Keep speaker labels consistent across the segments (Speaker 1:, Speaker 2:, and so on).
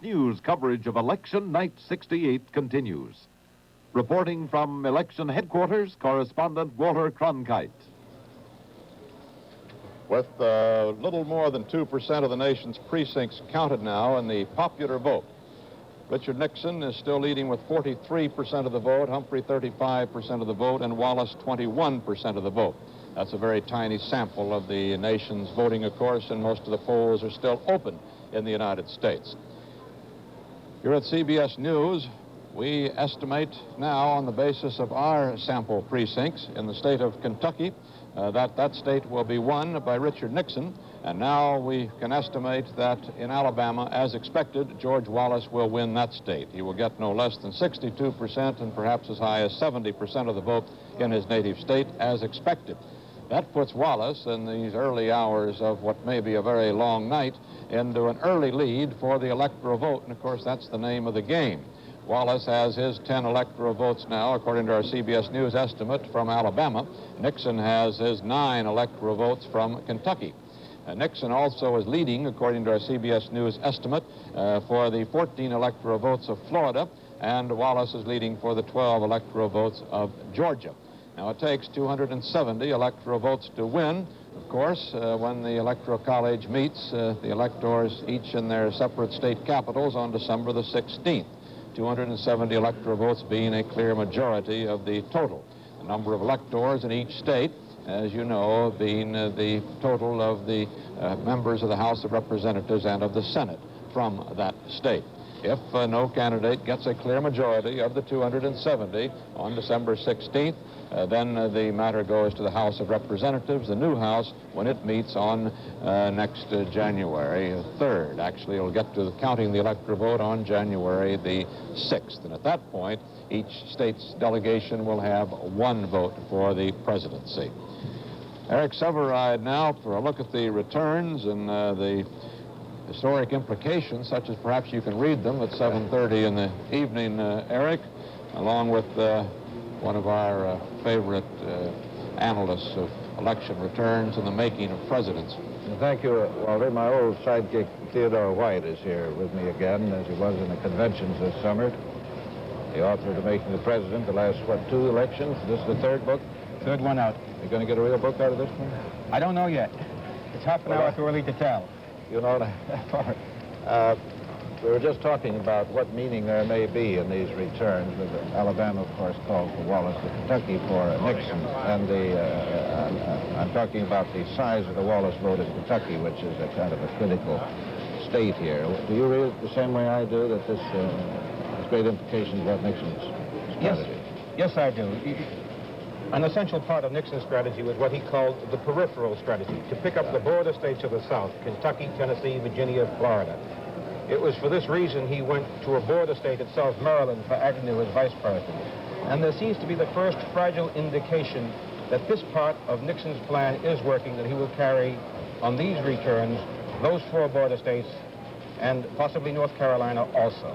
Speaker 1: News coverage of Election Night 68 continues. Reporting from election headquarters, correspondent Walter Cronkite.
Speaker 2: With little more than 2% of the nation's precincts counted now in the popular vote, Richard Nixon is still leading with 43% of the vote, Humphrey 35% of the vote, and Wallace 21% of the vote. That's a very tiny sample of the nation's voting, of course, and most of the polls are still open in the United States. Here at CBS News, we estimate now on the basis of our sample precincts in the state of Kentucky that state will be won by Richard Nixon, and now we can estimate that in Alabama, as expected, George Wallace will win that state. He will get no less than 62% and perhaps as high as 70% of the vote in his native state, as expected. That puts Wallace in these early hours of what may be a very long night into an early lead for the electoral vote, and of course that's the name of the game. Wallace has his 10 electoral votes now, according to our CBS News estimate, from Alabama. Nixon has his 9 electoral votes from Kentucky. Nixon also is leading, according to our CBS News estimate, for the 14 electoral votes of Florida, and Wallace is leading for the 12 electoral votes of Georgia. Now, it takes 270 electoral votes to win. Of course, when the Electoral College meets, the electors each in their separate state capitals on December the 16th. 270 electoral votes being a clear majority of the total. The number of electors in each state, as you know, being the total of the members of the House of Representatives and of the Senate from that state. If no candidate gets a clear majority of the 270 on December 16th, then the matter goes to the House of Representatives, the new House, when it meets on next January 3rd. Actually, it'll get to counting the electoral vote on January the 6th. And at that point, each state's delegation will have 1 vote for the presidency. Eric Severide now for a look at the returns and the historic implications, such as perhaps you can read them at 7:30 in the evening, Eric, along with one of our favorite analysts of election returns and the making of presidents.
Speaker 3: Thank you, Walter. My old sidekick, Theodore White, is here with me again, as he was in the conventions this summer. The author of Making the President, the last, 2 elections? This is the 3rd book?
Speaker 4: 3rd one out.
Speaker 3: You going to get a real book out of this one?
Speaker 4: I don't know yet. It's half an hour too early to tell.
Speaker 3: You know that part. We were just talking about what meaning there may be in these returns. Alabama, of course, called for Wallace, Kentucky for Nixon, and I'm talking about the size of the Wallace vote in Kentucky, which is a kind of a critical state here. Do you read it the same way I do, that this has great implications about Nixon's strategy?
Speaker 4: Yes, I do. An essential part of Nixon's strategy was what he called the peripheral strategy, to pick up the border states of the South, Kentucky, Tennessee, Virginia, Florida. It was for this reason he went to a border state itself, Maryland, for Agnew as vice president. And there seems to be the first fragile indication that this part of Nixon's plan is working, that he will carry on these returns those 4 border states and possibly North Carolina also.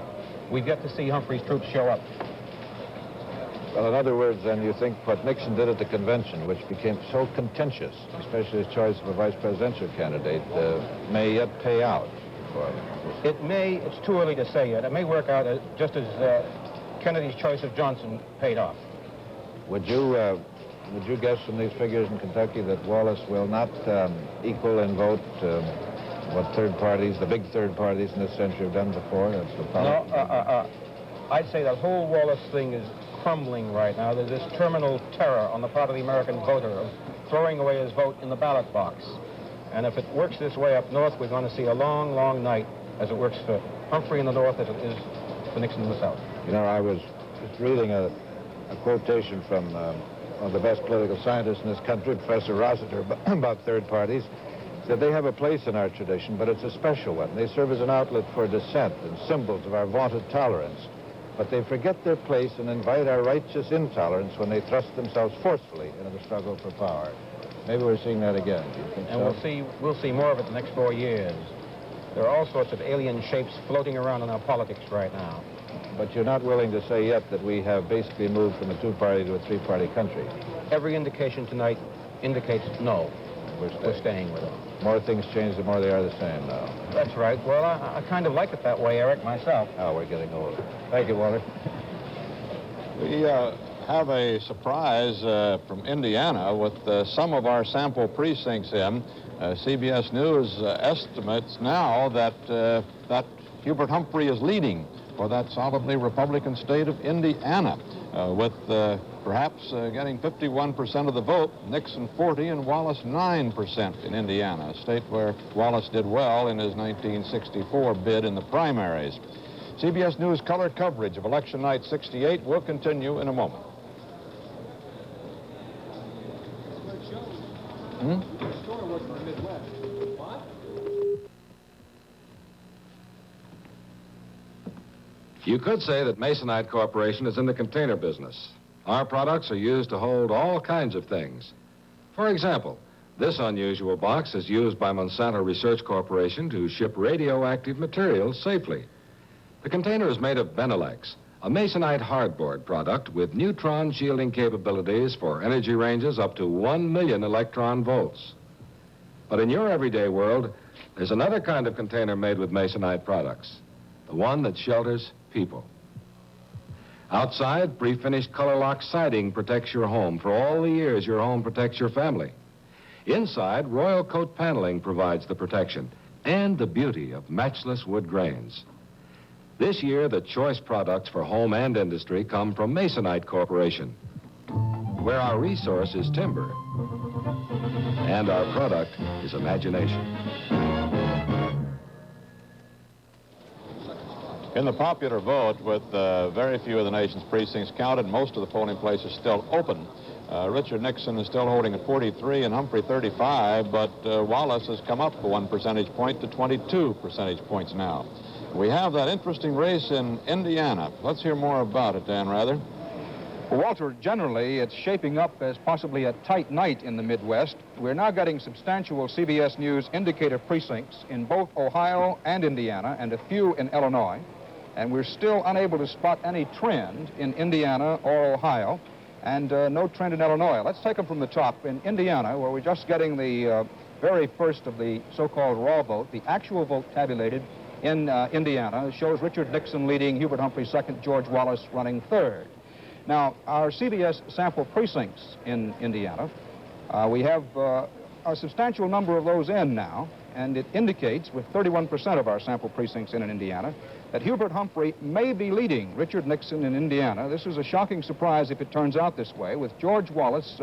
Speaker 4: We've yet to see Humphrey's troops show up.
Speaker 3: Well, in other words, then, you think what Nixon did at the convention, which became so contentious, especially his choice of a vice presidential candidate, may yet pay out for him?
Speaker 4: It may. It's too early to say yet. It may work out just as Kennedy's choice of Johnson paid off.
Speaker 3: Would you guess from these figures in Kentucky that Wallace will not equal in vote what third parties, the big third parties in this century have done before? That's the problem.
Speaker 4: No, I'd say that whole Wallace thing is crumbling right now. There's this terminal terror on the part of the American voter of throwing away his vote in the ballot box. And if it works this way up north, we're going to see a long, long night, as it works for Humphrey in the north as it is for Nixon in the south.
Speaker 3: You know, I was just reading a quotation from one of the best political scientists in this country, Professor Rossiter, about third parties. Said they have a place in our tradition, but it's a special one. They serve as an outlet for dissent and symbols of our vaunted tolerance. But they forget their place and invite our righteous intolerance when they thrust themselves forcefully into the struggle for power. Maybe we're seeing that again. Do you think
Speaker 4: and
Speaker 3: so?
Speaker 4: we'll see more of it the next 4 years. There are all sorts of alien shapes floating around in our politics right now.
Speaker 3: But you're not willing to say yet that we have basically moved from a 2-party to a 3-party country.
Speaker 4: Every indication tonight indicates no.
Speaker 3: We're
Speaker 4: staying with it.
Speaker 3: The more things change, the more they are the same now.
Speaker 4: That's right. Well, I kind of like it that way, Eric, myself.
Speaker 3: Oh, we're getting older. Thank you, Walter.
Speaker 2: We have a surprise from Indiana with some of our sample precincts in. CBS News estimates now that Hubert Humphrey is leading for that solidly Republican state of Indiana, with perhaps getting 51% of the vote, Nixon 40% and Wallace 9% in Indiana, a state where Wallace did well in his 1964 bid in the primaries. CBS News color coverage of Election Night 68 will continue in a moment.
Speaker 5: You could say that Masonite Corporation is in the container business. Our products are used to hold all kinds of things. For example, this unusual box is used by Monsanto Research Corporation to ship radioactive materials safely. The container is made of Benelex, a Masonite hardboard product with neutron shielding capabilities for energy ranges up to 1 million electron volts. But in your everyday world, there's another kind of container made with Masonite products, the one that shelters people. Outside, pre-finished color lock siding protects your home for all the years your home protects your family. Inside, Royal Coat paneling provides the protection and the beauty of matchless wood grains. This year, the choice products for home and industry come from Masonite Corporation, where our resource is timber and our product is imagination.
Speaker 2: In the popular vote, with very few of the nation's precincts counted, most of the polling places still open. Richard Nixon is still holding at 43 and Humphrey 35, but Wallace has come up 1 percentage point to 22 percentage points now. We have that interesting race in Indiana. Let's hear more about it, Dan Rather.
Speaker 6: Well, Walter, generally it's shaping up as possibly a tight night in the Midwest. We're now getting substantial CBS News indicator precincts in both Ohio and Indiana, and a few in Illinois. And we're still unable to spot any trend in Indiana or Ohio, and no trend in Illinois. Let's take them from the top. In Indiana, where we're just getting the very first of the so-called raw vote, the actual vote tabulated in Indiana shows Richard Nixon leading, Hubert Humphrey second, George Wallace running third. Now, our CBS sample precincts in Indiana, we have a substantial number of those in now, and it indicates, with 31% of our sample precincts in Indiana, that Hubert Humphrey may be leading Richard Nixon in Indiana. This is a shocking surprise if it turns out this way, with George Wallace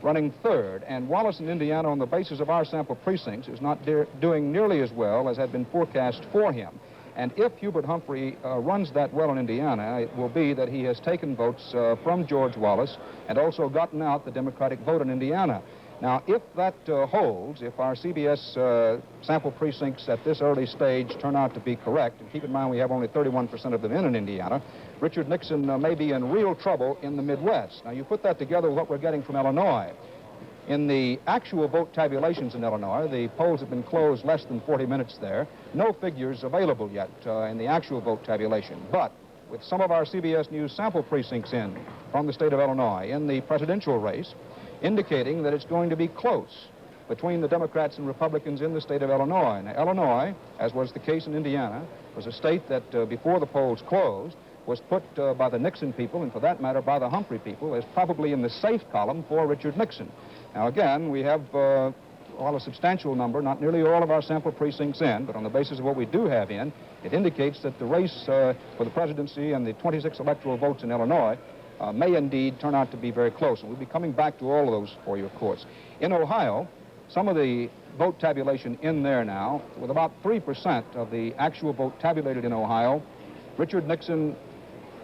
Speaker 6: running third. And Wallace in Indiana, on the basis of our sample precincts, is not doing nearly as well as had been forecast for him. And if Hubert Humphrey runs that well in Indiana, it will be that he has taken votes from George Wallace and also gotten out the Democratic vote in Indiana. Now, if that holds, if our CBS sample precincts at this early stage turn out to be correct, and keep in mind we have only 31% of them in Indiana, Richard Nixon may be in real trouble in the Midwest. Now, you put that together with what we're getting from Illinois. In the actual vote tabulations in Illinois, the polls have been closed less than 40 minutes there. No figures available yet in the actual vote tabulation. But with some of our CBS News sample precincts in from the state of Illinois in the presidential race, indicating that it's going to be close between the Democrats and Republicans in the state of Illinois. Now, Illinois, as was the case in Indiana, was a state that before the polls closed was put by the Nixon people, and for that matter by the Humphrey people, as probably in the safe column for Richard Nixon. Now again, we have a substantial number, not nearly all of our sample precincts in, but on the basis of what we do have in, it indicates that the race for the presidency and the 26 electoral votes in Illinois may indeed turn out to be very close. And we'll be coming back to all of those for you, of course. In Ohio, some of the vote tabulation in there now, with about 3% of the actual vote tabulated in Ohio, Richard Nixon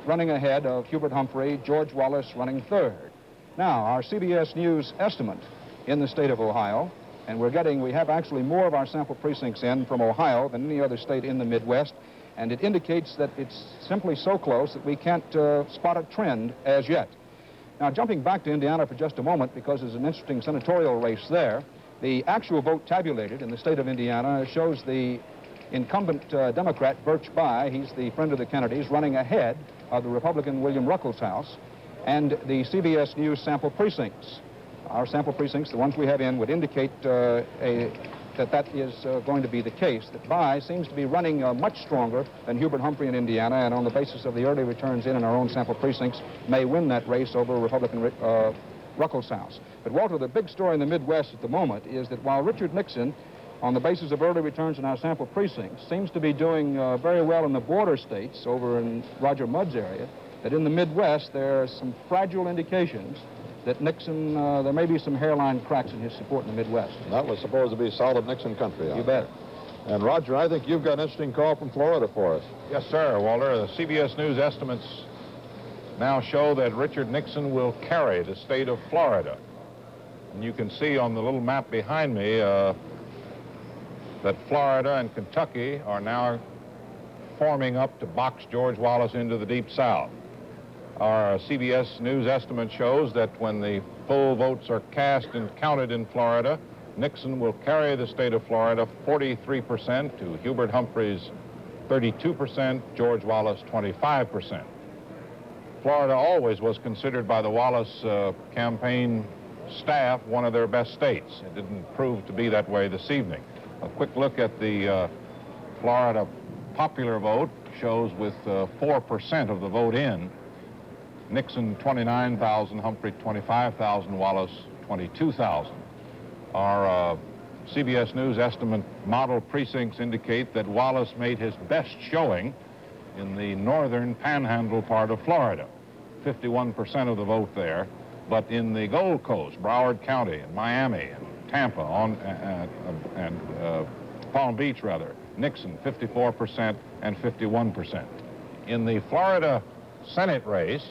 Speaker 6: running ahead of Hubert Humphrey, George Wallace running third. Now, our CBS News estimate in the state of Ohio, and we have actually more of our sample precincts in from Ohio than any other state in the Midwest, and it indicates that it's simply so close that we can't spot a trend as yet. Now, jumping back to Indiana for just a moment, because there's an interesting senatorial race there, the actual vote tabulated in the state of Indiana shows the incumbent Democrat, Birch Bayh, he's the friend of the Kennedys, running ahead of the Republican William Ruckelshaus, and the CBS News sample precincts. Our sample precincts, the ones we have in, would indicate a that that is going to be the case, that Bye seems to be running much stronger than Hubert Humphrey in Indiana, and on the basis of the early returns in our own sample precincts, may win that race over Republican Ruckelshaus. But, Walter, the big story in the Midwest at the moment is that while Richard Nixon, on the basis of early returns in our sample precincts, seems to be doing very well in the border states over in Roger Mudd's area, that in the Midwest there are some fragile indications that Nixon, there may be some hairline cracks in his support in the Midwest.
Speaker 2: That was supposed to be solid Nixon country.
Speaker 6: You bet.
Speaker 2: And, Roger, I think you've got an interesting call from Florida for us.
Speaker 7: Yes, sir, Walter. The CBS News estimates now show that Richard Nixon will carry the state of Florida. And you can see on the little map behind me that Florida and Kentucky are now forming up to box George Wallace into the Deep South. Our CBS News estimate shows that when the full votes are cast and counted in Florida, Nixon will carry the state of Florida 43% to Hubert Humphrey's 32%, George Wallace 25%. Florida always was considered by the Wallace campaign staff one of their best states. It didn't prove to be that way this evening. A quick look at the Florida popular vote shows with 4% of the vote in, Nixon 29,000, Humphrey 25,000, Wallace 22,000. Our CBS News estimate model precincts indicate that Wallace made his best showing in the northern panhandle part of Florida, 51% of the vote there. But in the Gold Coast, Broward County, and Miami, and Tampa, and Palm Beach, rather, Nixon 54% and 51%. In the Florida Senate race,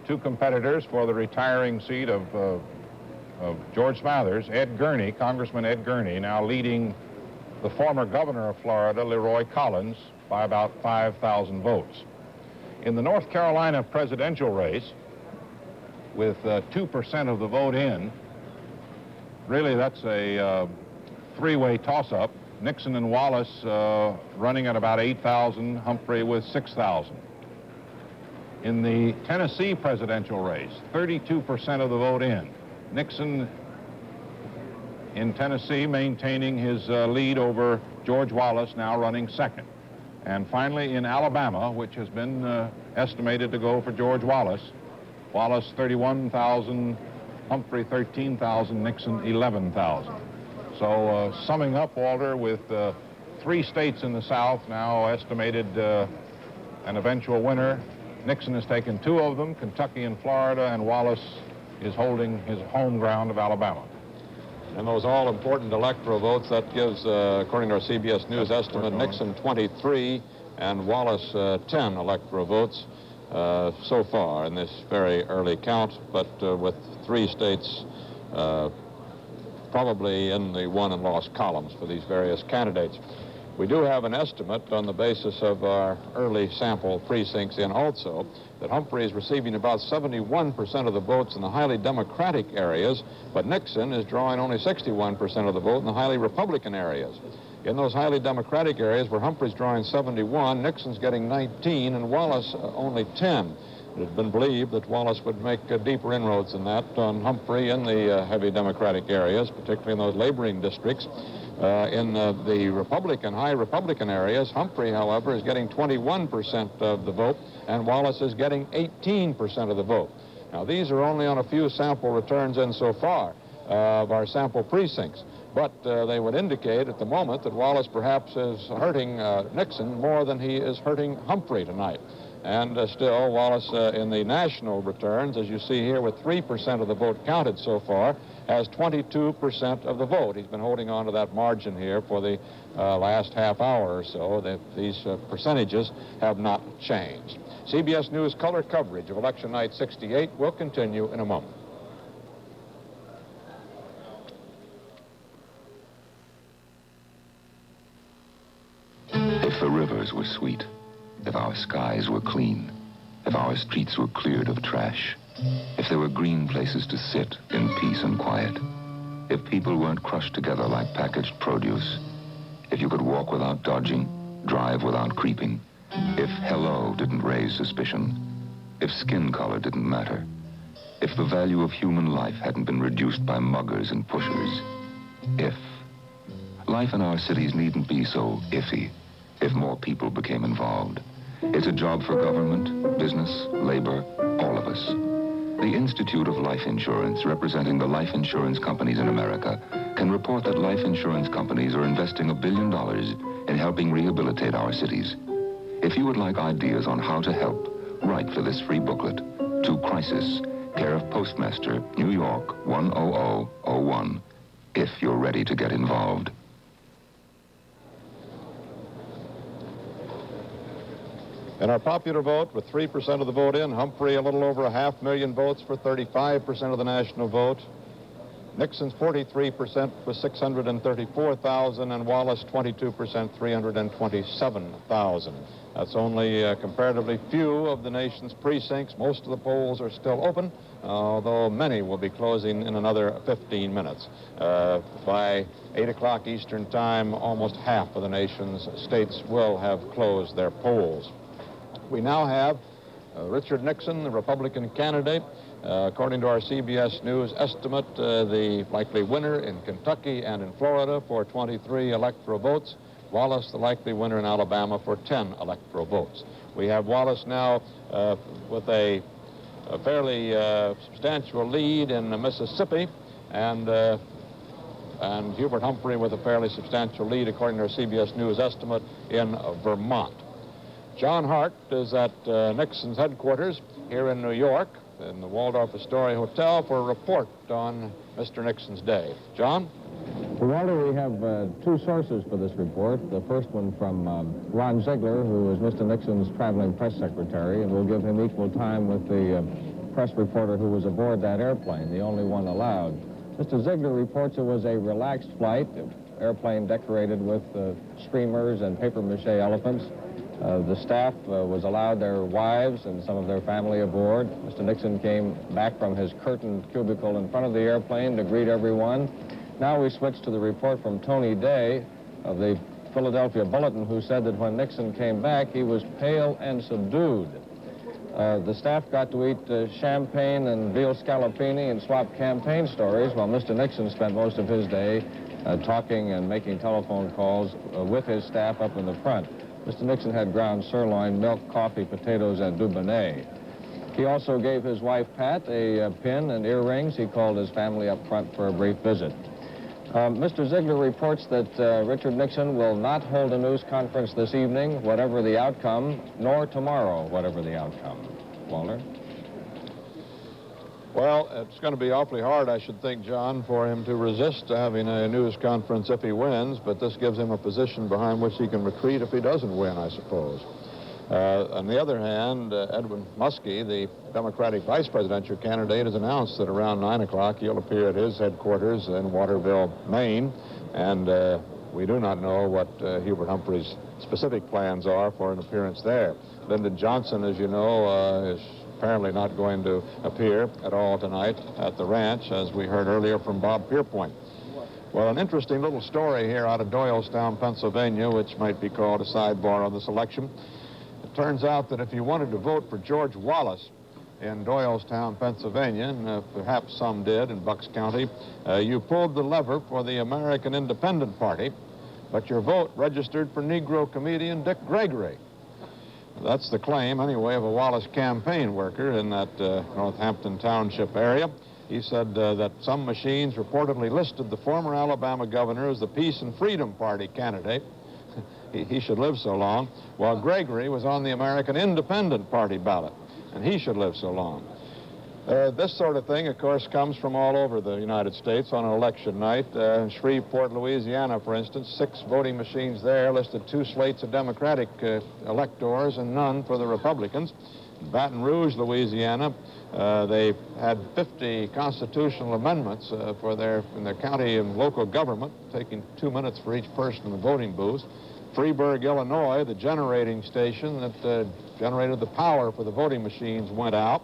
Speaker 7: two competitors for the retiring seat of George Smathers, Ed Gurney, Congressman Ed Gurney, now leading the former governor of Florida, Leroy Collins, by about 5,000 votes. In the North Carolina presidential race, with 2% of the vote in, really that's a three-way toss-up. Nixon and Wallace running at about 8,000, Humphrey with 6,000. In the Tennessee presidential race, 32% of the vote in. Nixon in Tennessee maintaining his lead over George Wallace, now running second. And finally in Alabama, which has been estimated to go for George Wallace, Wallace 31,000, Humphrey 13,000, Nixon 11,000. So summing up, Walter, with 3 states in the South now estimated an eventual winner, Nixon has taken 2 of them, Kentucky and Florida, and Wallace is holding his home ground of Alabama.
Speaker 2: And those all-important electoral votes, that gives, according to our CBS News estimate, Nixon 23 and Wallace 10 electoral votes so far in this very early count, but with 3 states probably in the won and lost columns for these various candidates. We do have an estimate on the basis of our early sample precincts in also that Humphrey is receiving about 71% of the votes in the highly Democratic areas, but Nixon is drawing only 61% of the vote in the highly Republican areas. In those highly Democratic areas where Humphrey's drawing 71, Nixon's getting 19, and Wallace only 10. It had been believed that Wallace would make deeper inroads than that on Humphrey in the heavy Democratic areas, particularly in those laboring districts. In the Republican, high Republican areas, Humphrey, however, is getting 21% of the vote, and Wallace is getting 18% of the vote. Now, these are only on a few sample returns in so far of our sample precincts, but they would indicate at the moment that Wallace perhaps is hurting Nixon more than he is hurting Humphrey tonight. And still, Wallace, in the national returns, as you see here, with 3% of the vote counted so far, has 22% of the vote. He's been holding on to that margin here for the last half hour or so. These percentages have not changed. CBS News color coverage of Election Night 68 will continue in a moment.
Speaker 8: If the rivers were sweet, if our skies were clean, if our streets were cleared of trash, if there were green places to sit in peace and quiet, if people weren't crushed together like packaged produce, if you could walk without dodging, drive without creeping, if hello didn't raise suspicion, if skin color didn't matter, if the value of human life hadn't been reduced by muggers and pushers, if life in our cities needn't be so iffy if more people became involved. It's a job for government, business, labor, all of us. The Institute of Life Insurance, representing the life insurance companies in America, can report that life insurance companies are investing $1 billion in helping rehabilitate our cities. If you would like ideas on how to help, write for this free booklet to Crisis, care of Postmaster, New York 10001, if you're ready to get involved.
Speaker 2: In our popular vote, with 3% of the vote in, Humphrey a little over 500,000 votes for 35% of the national vote. Nixon's 43% with 634,000, and Wallace 22%, 327,000. That's only comparatively few of the nation's precincts. Most of the polls are still open, although many will be closing in another 15 minutes. By 8 o'clock Eastern Time, almost half of the nation's states will have closed their polls. We now have Richard Nixon, the Republican candidate. According to our CBS News estimate, the likely winner in Kentucky and in Florida for 23 electoral votes. Wallace, the likely winner in Alabama for 10 electoral votes. We have Wallace now with a fairly substantial lead in Mississippi, and Hubert Humphrey with a fairly substantial lead, according to our CBS News estimate, in Vermont. John Hart is at Nixon's headquarters here in New York, in the Waldorf Astoria Hotel, for a report on Mr. Nixon's day. John?
Speaker 9: Well, Walter, we have two sources for this report. The first one from Ron Ziegler, who is Mr. Nixon's traveling press secretary, and we'll give him equal time with the press reporter who was aboard that airplane, the only one allowed. Mr. Ziegler reports it was a relaxed flight, airplane decorated with streamers and papier-mâché elephants. The staff was allowed their wives and some of their family aboard. Mr. Nixon came back from his curtained cubicle in front of the airplane to greet everyone. Now we switch to the report from Tony Day of the Philadelphia Bulletin, who said that when Nixon came back, he was pale and subdued. The staff got to eat champagne and veal scallopini and swap campaign stories, while Mr. Nixon spent most of his day talking and making telephone calls with his staff up in the front. Mr. Nixon had ground sirloin, milk, coffee, potatoes, and Dubonnet. He also gave his wife, Pat, a pin and earrings. He called his family up front for a brief visit. Mr. Ziegler reports that Richard Nixon will not hold a news conference this evening, whatever the outcome, nor tomorrow, whatever the outcome. Walter?
Speaker 2: Well, it's going to be awfully hard, I should think, John, for him to resist having a news conference if he wins, but this gives him a position behind which he can retreat if he doesn't win, I suppose. On the other hand, Edwin Muskie, the Democratic vice presidential candidate, has announced that around 9 o'clock he'll appear at his headquarters in Waterville, Maine, and we do not know what Hubert Humphrey's specific plans are for an appearance there. Lyndon Johnson, as you know, is apparently not going to appear at all tonight at the ranch, as we heard earlier from Bob Pierpoint. Well, an interesting little story here out of Doylestown, Pennsylvania, which might be called a sidebar on this election. It turns out that if you wanted to vote for George Wallace in Doylestown, Pennsylvania, and perhaps some did in Bucks County, you pulled the lever for the American Independent Party, but your vote registered for Negro comedian Dick Gregory. That's the claim, anyway, of a Wallace campaign worker in that Northampton Township area. He said that some machines reportedly listed the former Alabama governor as the Peace and Freedom Party candidate. He should live so long, while Gregory was on the American Independent Party ballot, and he should live so long. This sort of thing, of course, comes from all over the United States on an election night. In Shreveport, Louisiana, for instance, 6 voting machines there listed 2 slates of Democratic electors and none for the Republicans. In Baton Rouge, Louisiana, they had 50 constitutional amendments in their county and local government, taking 2 minutes for each person in the voting booth. Freeburg, Illinois, the generating station that generated the power for the voting machines went out.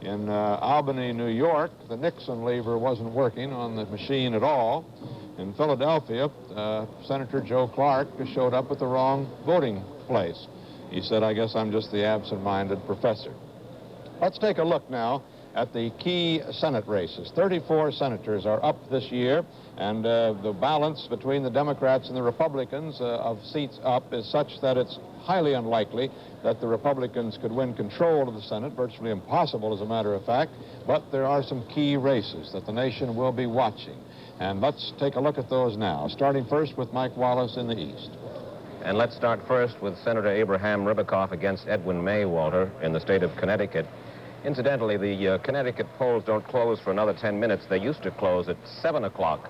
Speaker 2: In Albany, New York, the Nixon lever wasn't working on the machine at all. In Philadelphia, Senator Joe Clark showed up at the wrong voting place. He said, "I guess I'm just the absent-minded professor." Let's take a look now at the key Senate races. 34 senators are up this year, and the balance between the Democrats and the Republicans of seats up is such that it's highly unlikely that the Republicans could win control of the Senate, virtually impossible as a matter of fact, but there are some key races that the nation will be watching. And let's take a look at those now, starting first with Mike Wallace in the East.
Speaker 10: And let's start first with Senator Abraham Ribicoff against Edwin May, Walter, in the state of Connecticut. Incidentally, the Connecticut polls don't close for another 10 minutes. They used to close at 7 o'clock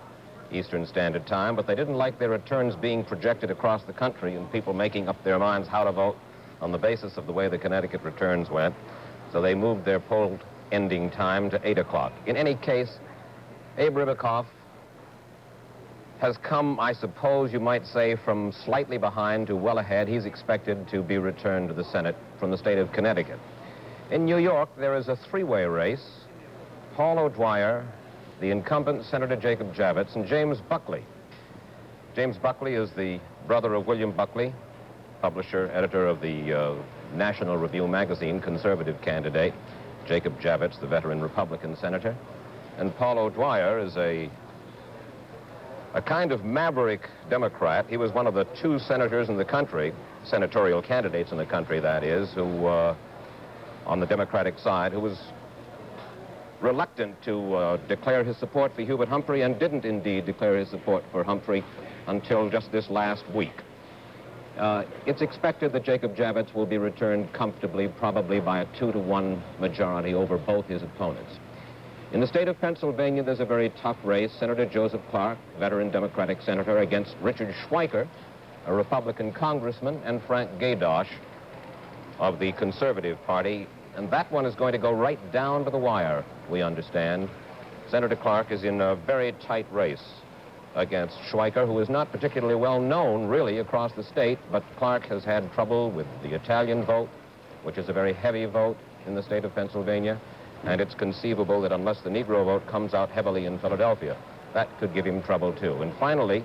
Speaker 10: Eastern Standard Time, but they didn't like their returns being projected across the country and people making up their minds how to vote on the basis of the way the Connecticut returns went. So they moved their poll ending time to 8 o'clock. In any case, Abe Ribicoff has come, I suppose you might say, from slightly behind to well ahead. He's expected to be returned to the Senate from the state of Connecticut. In New York, there is a three-way race. Paul O'Dwyer, the incumbent Senator Jacob Javits, and James Buckley. James Buckley is the brother of William Buckley, publisher, editor of the National Review magazine, conservative candidate. Jacob Javits, the veteran Republican senator. And Paul O'Dwyer is a kind of maverick Democrat. He was one of the two senators in the country, senatorial candidates in the country, that is, who, on the Democratic side, who was reluctant to declare his support for Hubert Humphrey and didn't indeed declare his support for Humphrey until just this last week. It's expected that Jacob Javits will be returned comfortably, probably by a 2-to-1 majority over both his opponents. In the state of Pennsylvania, there's a very tough race. Senator Joseph Clark, veteran Democratic senator, against Richard Schweiker, a Republican congressman, and Frank Gaydosh of the Conservative Party. And that one is going to go right down to the wire, we understand. Senator Clark is in a very tight race against Schweiker, who is not particularly well known, really, across the state, but Clark has had trouble with the Italian vote, which is a very heavy vote in the state of Pennsylvania. And it's conceivable that unless the Negro vote comes out heavily in Philadelphia, that could give him trouble, too. And finally,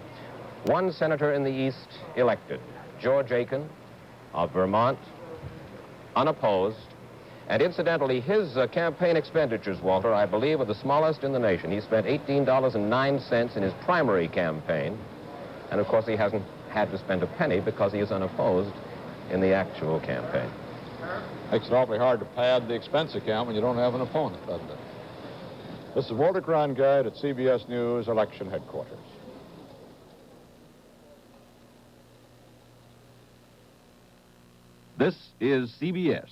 Speaker 10: one senator in the East elected, George Aiken of Vermont, unopposed. And incidentally, his campaign expenditures, Walter, I believe, are the smallest in the nation. He spent $18.09 in his primary campaign. And, of course, he hasn't had to spend a penny because he is unopposed in the actual campaign.
Speaker 2: Makes it awfully hard to pad the expense account when you don't have an opponent, doesn't it? This is Walter Cronkite at CBS News Election Headquarters.
Speaker 1: This is CBS.